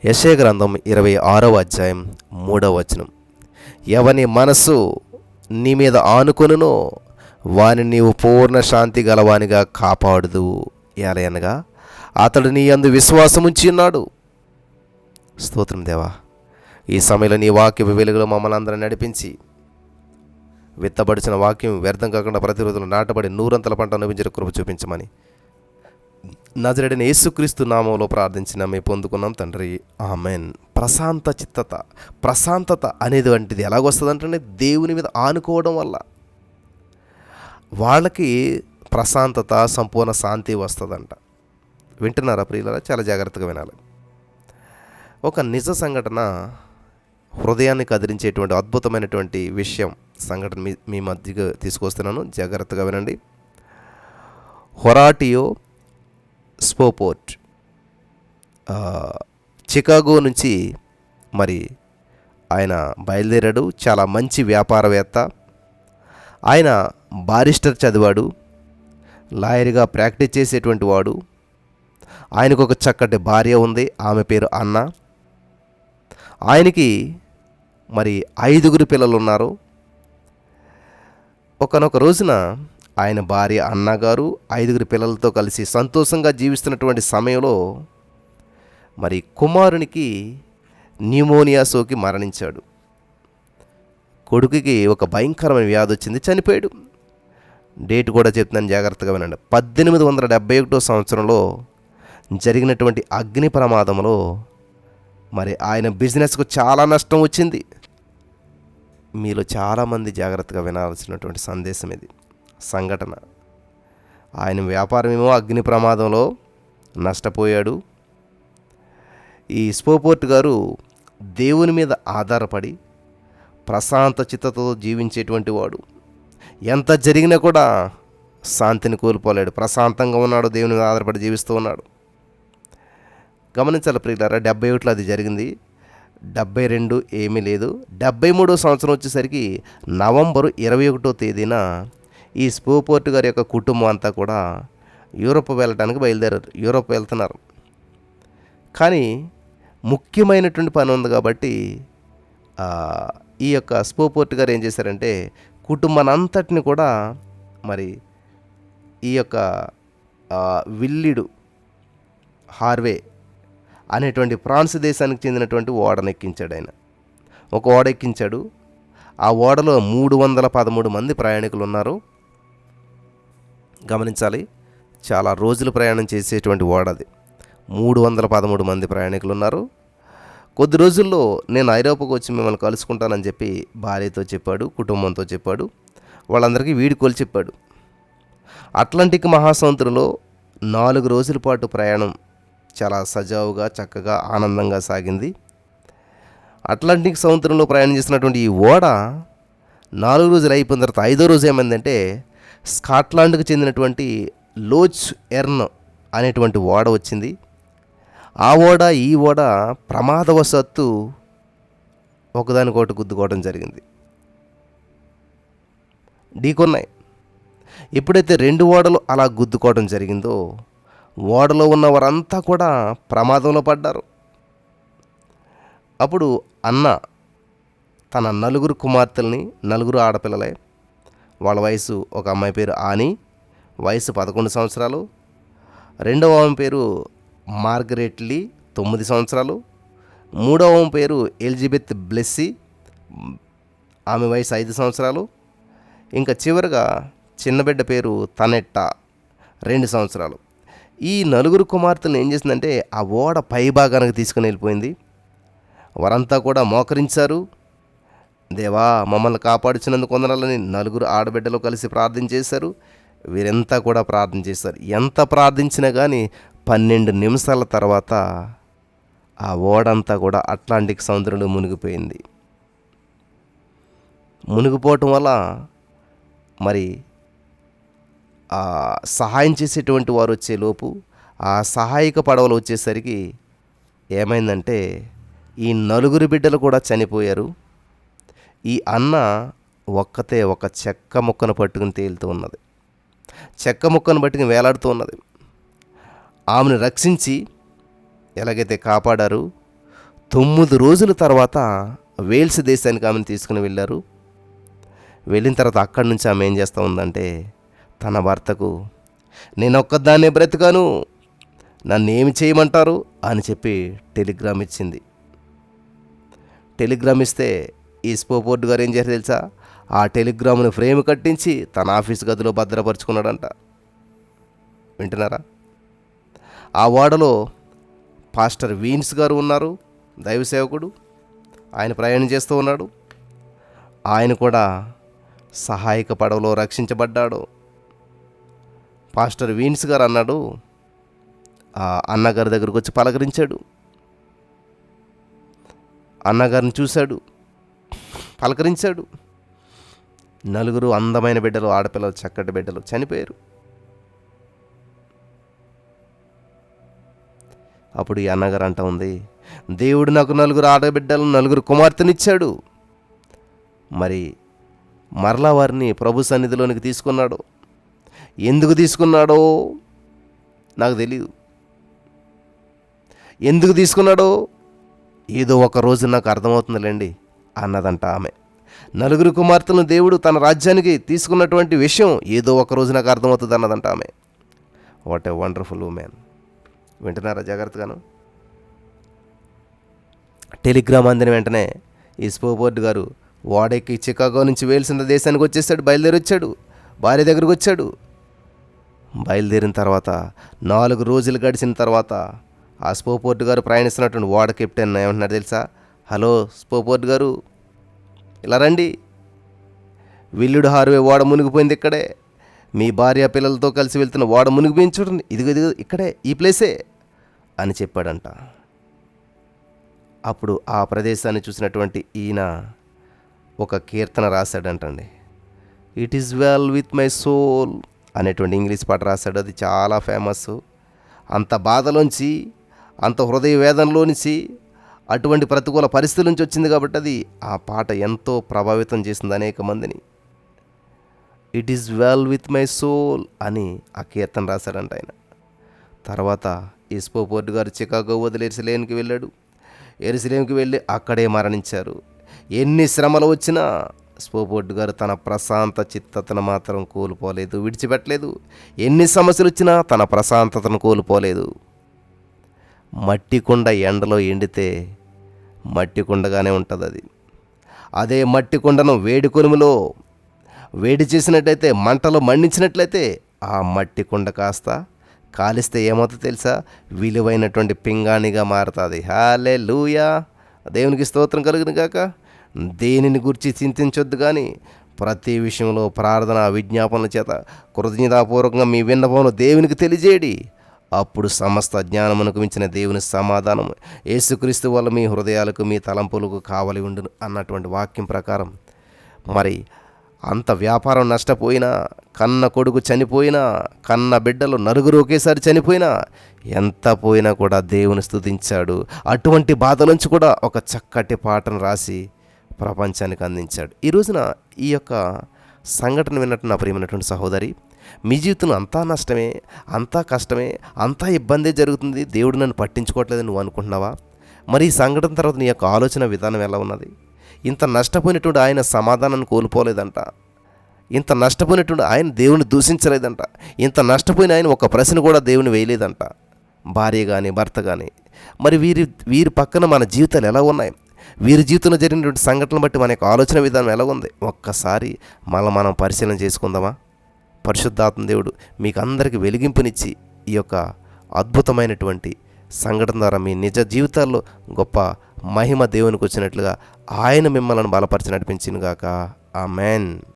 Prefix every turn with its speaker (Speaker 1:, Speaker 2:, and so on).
Speaker 1: యెషయా గ్రంథం 26వ అధ్యాయం 3వ వచనం. ఎవని మనస్సు నీ మీద ఆనుకొనునో వాని నీవు పూర్ణ శాంతి గలవానిగా కాపాడుదువు. ఎలయనగా అతడు నీ యందు విశ్వాసముంచి ఉన్నాడు. స్తోత్రం దేవా. ఈ సమయంలో నీ వాక్య వెలుగులో మమ్మల్ని అందరం నడిపించి విత్తబడిచిన వాక్యం వ్యర్థం కాకుండా ప్రతి రోజులు నాటబడి నూరంతల పంట అనుభవించిన కృప చూపించమని నజరేయుడైన యేసుక్రీస్తు నామంలో ప్రార్థించిన పొందుకున్నాం తండ్రి, ఆమెన్. ప్రశాంతత అనేది వంటిది ఎలాగొస్తుందంటే దేవుని మీద ఆనుకోవడం వల్ల వాళ్ళకి ప్రశాంతత, సంపూర్ణ శాంతి వస్తుందంట. వింటున్నారా ప్రియులారా? చాలా జాగ్రత్తగా వినాలి. ఒక నిజ సంఘటన, హృదయాన్ని కదిలించేటువంటి అద్భుతమైనటువంటి సంఘటన మీ మధ్యగా తీసుకొస్తున్నాను. జాగ్రత్తగా వినండి. హొరాటియో స్పోపోర్ట్ చికాగో నుంచి మరి ఆయన బయలుదేరాడు. చాలా మంచి వ్యాపారవేత్త. ఆయన బారిస్టర్ చదివాడు, లాయర్గా ప్రాక్టీస్ చేసేటువంటి వాడు. ఆయనకు ఒక చక్కటి భార్య ఉంది, ఆమె పేరు అన్న. ఆయనకి మరి 5 పిల్లలు ఉన్నారు. ఒకానొక రోజున ఆయన భార్య అన్నగారు 5 పిల్లలతో కలిసి సంతోషంగా జీవిస్తున్నటువంటి సమయంలో మరి కుమారునికి న్యూమోనియా సోకి మరణించాడు. కొడుకుకి ఒక భయంకరమైన వ్యాధి వచ్చింది, చనిపోయాడు. డేట్ కూడా చెప్తున్నాను, జాగ్రత్తగా వినండి. 1871 సంవత్సరంలో జరిగినటువంటి అగ్ని ప్రమాదంలో మరి ఆయన బిజినెస్కు చాలా నష్టం వచ్చింది. మీలో చాలామంది జాగ్రత్తగా వినాల్సినటువంటి సందేశం ఇది, సంఘటన. ఆయన వ్యాపారమేమో అగ్ని ప్రమాదంలో నష్టపోయాడు. ఈ స్పోపోర్ట్ గారు దేవుని మీద ఆధారపడి ప్రశాంత చిత్తతో జీవించేటువంటి వాడు. ఎంత జరిగినా కూడా శాంతిని కోల్పోలేడు, ప్రశాంతంగా ఉన్నాడు, దేవుని మీద ఆధారపడి జీవిస్తూ ఉన్నాడు. గమనించాలి ప్రియులారా, 71లో అది జరిగింది. 72 ఏమీ లేదు. 73వ సంవత్సరం వచ్చేసరికి నవంబరు 21వ తేదీన ఈ స్పోపోర్ట్ గారి యొక్క కుటుంబం అంతా కూడా యూరోప్ వెళ్ళడానికి బయలుదేరారు. యూరోప్ వెళ్తున్నారు. కానీ ముఖ్యమైనటువంటి పని ఉంది కాబట్టి ఈ యొక్క స్పోపోర్ట్ గారు ఏం చేశారంటే కుటుంబాన్ని అంతటిని కూడా మరి ఈ యొక్క విల్లిడు హార్వే అనేటువంటి ఫ్రాన్స్ దేశానికి చెందినటువంటి ఓడను ఎక్కించాడు. ఆయన ఒక ఓడ ఎక్కించాడు. ఆ ఓడలో 313 మంది ప్రయాణికులు ఉన్నారు. గమనించాలి, చాలా రోజులు ప్రయాణం చేసేటువంటి ఓడ అది. 313 మంది ప్రయాణికులు ఉన్నారు. కొద్ది రోజుల్లో నేను ఐరోపాకు వచ్చి మిమ్మల్ని కలుసుకుంటానని చెప్పి భార్యతో చెప్పాడు, కుటుంబంతో చెప్పాడు, వాళ్ళందరికీ వీడ్కోలు చెప్పాడు. అట్లాంటిక్ మహాసముద్రంలో 4 రోజుల పాటు ప్రయాణం చాలా సజావుగా, చక్కగా, ఆనందంగా సాగింది. అట్లాంటిక్ సముద్రంలో ప్రయాణం చేసినటువంటి ఈ ఓడ 4 రోజులు అయిపోయిన తర్వాత 5వ రోజు ఏమైందంటే స్కాట్లాండ్కు చెందినటువంటి లోచ్ ఎర్న్ అనేటువంటి ఓడ వచ్చింది. ఆ ఓడ ఈ ఓడ ప్రమాదవశాత్తు ఒకదానికొకటి గుద్దుకోవడం జరిగింది, ఢీకొన్నాయి. ఎప్పుడైతే 2 ఓడలు అలా గుద్దుకోవడం జరిగిందో ఓడలో ఉన్న వారంతా కూడా ప్రమాదంలో పడ్డారు. అప్పుడు అన్న తన 4 కుమార్తెల్ని, 4 ఆడపిల్లలే, వాళ్ళ వయసు, ఒక అమ్మాయి పేరు ఆని, వయసు 11 సంవత్సరాలు, రెండవ ఆమె పేరు మార్గరెట్ లీ, 9 సంవత్సరాలు, మూడవ ఆమె పేరు ఎలిజబెత్ బ్లెస్సీ, ఆమె వయసు 5 సంవత్సరాలు, ఇంకా చివరిగా చిన్న బిడ్డ పేరు తనెట్టా, 2 సంవత్సరాలు. ఈ 4 కుమార్తెలను ఏం చేసిందంటే ఆ ఓడ పై భాగానికి తీసుకుని వెళ్ళిపోయింది. వారంతా కూడా మోకరించారు. దేవా మమ్మల్ని కాపాడుచినందుకు వందనాలని 4 ఆడబిడ్డలు కలిసి ప్రార్థన చేశారు. వీరంతా కూడా ప్రార్థన చేశారు. ఎంత ప్రార్థించినా కానీ 12 నిమిషాల తర్వాత ఆ ఓడంతా కూడా అట్లాంటిక్ సముద్రంలో మునిగిపోయింది. మునిగిపోవటం వల్ల మరి సహాయం చేసేటువంటి వారు వచ్చేలోపు ఆ సహాయక పడవలు వచ్చేసరికి ఏమైందంటే ఈ 4 బిడ్డలు కూడా చనిపోయారు. ఈ అన్న ఒక్కతే ఒక చెక్క ముక్కను పట్టుకుని తేలుతూ ఉన్నది, చెక్క ముక్కను పట్టుకుని వేలాడుతూ ఉన్నది. ఆమెను రక్షించి ఎలాగైతే కాపాడారు 9 రోజుల తర్వాత వేల్స్ దేశానికి ఆమెను తీసుకుని వెళ్ళారు. వెళ్ళిన తర్వాత అక్కడి నుంచి ఆమె ఏం చేస్తూ ఉందంటే, తన భర్తకు నేను ఒక్కదాన్నే బ్రతికాను, నన్ను ఏమి చేయమంటారు అని చెప్పి టెలిగ్రామ్ ఇచ్చింది. టెలిగ్రామ్ ఇస్తే ఈ స్పోపోర్ట్ గారు ఏం చేశారు తెలుసా? ఆ టెలిగ్రామ్ను ఫ్రేమ్ కట్టించి తన ఆఫీస్ గదిలో భద్రపరుచుకున్నాడంట. వింటున్నారా? ఆ ఓడలో పాస్టర్ వీన్స్ గారు ఉన్నారు, దైవ సేవకుడు. ఆయన ప్రయాణం చేస్తూ ఉన్నాడు. ఆయన కూడా సహాయక పడవలో రక్షించబడ్డాడు. పాస్టర్ వీన్స్ గారు అన్నాడు, ఆ అన్నగారి దగ్గరకు వచ్చి పలకరించాడు. అన్నగారిని చూశాడు, పలకరించాడు. 4 అందమైన బిడ్డలు, ఆడపిల్లలు, చక్కటి బిడ్డలు చనిపోయారు. అప్పుడు ఈ అన్నగారు అంటా ఉంది, దేవుడు నాకు 4 ఆడబిడ్డలు, 4 కుమార్తెనిచ్చాడు. మరి మరలా వారిని ప్రభు సన్నిధిలోనికి తీసుకున్నాడు. ఎందుకు తీసుకున్నాడో నాకు తెలియదు. ఎందుకు తీసుకున్నాడో ఏదో ఒక రోజు నాకు అర్థమవుతుందిలేండి అన్నదంట ఆమె. 4 కుమార్తెలను దేవుడు తన రాజ్యానికి తీసుకున్నటువంటి విషయం ఏదో ఒక రోజు నాకు అర్థమవుతుంది అన్నదంట ఆమె. What a wonderful women. వింటున్నారా జాగ్రత్తగాను? టెలిగ్రామ్ అందిన వెంటనే ఈ స్పోపోర్ట్ గారు వాడెక్కి చికాగో నుంచి వేల్స్ దేశానికి వచ్చేసాడు. బయలుదేరి వచ్చాడు, భార్య దగ్గరకు వచ్చాడు. బయలుదేరిన తర్వాత 4 రోజులు గడిచిన తర్వాత ఆ స్పోపోర్ట్ గారు ప్రయాణిస్తున్నటువంటి ఓడ కెప్టెన్ ఏమంటున్నాడు తెలుసా? హలో స్పోపోర్ట్ గారు, ఇలా రండి, విల్లుడు హార్వే ఓడ మునిగిపోయింది ఇక్కడే. మీ భార్య పిల్లలతో కలిసి వెళ్తున్న ఓడ మునిగిపోయింది చూడండి, ఇదిగో ఇక్కడే, ఈ ప్లేసే అని చెప్పాడంట. అప్పుడు ఆ ప్రదేశాన్ని చూసినటువంటి ఈయన ఒక కీర్తన రాశాడంటండి. It is well with my soul అనేటువంటి ఇంగ్లీష్ పాట రాశాడు. అది చాలా ఫేమస్. అంత బాధలోంచి, అంత హృదయ వేదనలో నుంచి, అటువంటి ప్రతికూల పరిస్థితుల నుంచి వచ్చింది కాబట్టి అది ఆ పాట ఎంతో ప్రభావితం చేసింది అనేక మందిని. It is well with my soul అని ఆ కీర్తన రాశాడంట ఆయన. తర్వాత ఈ స్పోపోర్ట్ గారు చికాగో వదిలి ఎరుసలేంకి వెళ్ళాడు. ఎరుసలేంకి వెళ్ళి అక్కడే మరణించారు. ఎన్ని శ్రమలు వచ్చినా స్పోపోర్ట్ గారు తన ప్రశాంత చిత్తతను మాత్రం కోల్పోలేదు, విడిచిపెట్టలేదు. ఎన్ని సమస్యలు వచ్చినా తన ప్రశాంతతను కోల్పోలేదు. మట్టి కుండ ఎండలో ఎండితే మట్టి కుండగానే ఉంటుంది అది. అదే మట్టి కుండను వేడి కొలుములో వేడి చేసినట్లయితే, మంటలో మండించినట్లయితే ఆ మట్టి కుండ కాస్త కాలిస్తే ఏమవుతుందో తెలుసా? విలువైనటువంటి పింగాణిగా మారుతుంది. హల్లెలూయా, దేవునికి స్తోత్రం కలుగును గాక. దేనిని గురించి చింతించొద్దు, కానీ ప్రతి విషయంలో ప్రార్థన విజ్ఞాపనల చేత కృతజ్ఞతాపూర్వకంగా మీ విన్నపమును దేవునికి తెలియజేయడి. అప్పుడు సమస్త జ్ఞానమునకు మించిన దేవుని సమాధానం యేసుక్రీస్తు వల్ల మీ హృదయాలకు, మీ తలంపులకు కావలి ఉండును అన్నటువంటి వాక్యం ప్రకారం మరి అంత వ్యాపారం నష్టపోయినా, కన్న కొడుకు చనిపోయినా, కన్న బిడ్డలు 4 ఒకేసారి చనిపోయినా, ఎంత పోయినా కూడా దేవుని స్తుతించాడు. అటువంటి బాధ నుంచి కూడా ఒక చక్కటి పాటను రాసి ప్రపంచానికి అందించాడు. ఈ రోజున ఈ యొక్క సంఘటన విన్నట్టు నా ప్రియమైనటువంటి సహోదరి, మీ జీవితంలో అంతా నష్టమే, అంతా కష్టమే, అంతా ఇబ్బందే జరుగుతుంది, దేవుడు నన్ను పట్టించుకోవట్లేదని నువ్వు అనుకుంటున్నావా? మరి ఈ సంఘటన తర్వాత నీ యొక్క ఆలోచన విధానం ఎలా ఉన్నది? ఇంత నష్టపోయినటువంటి ఆయన సమాధానాన్ని కోల్పోలేదంట. ఇంత నష్టపోయినటువంటి ఆయన దేవుని దూషించలేదంట. ఇంత నష్టపోయిన ఆయన ఒక ప్రశ్న కూడా దేవుని వేయలేదంట. భార్య కానీ భర్త కానీ. మరి వీరి పక్కన మన జీవితాలు ఎలా ఉన్నాయి? వీరి జీవితంలో జరిగినటువంటి సంఘటనలు బట్టి మన యొక్క ఆలోచన విధానం ఎలా ఉంది? ఒక్కసారి మనం పరిశీలన చేసుకుందామా? పరిశుద్ధాత్మ దేవుడు మీకు అందరికీ వెలిగింపునిచ్చి ఈ యొక్క అద్భుతమైనటువంటి సంఘటన ద్వారా మీ నిజ జీవితాల్లో గొప్ప మహిమ దేవునికి వచ్చినట్లుగా ఆయన మిమ్మల్ని బలపరిచి నడిపించినగాక. ఆమెన్.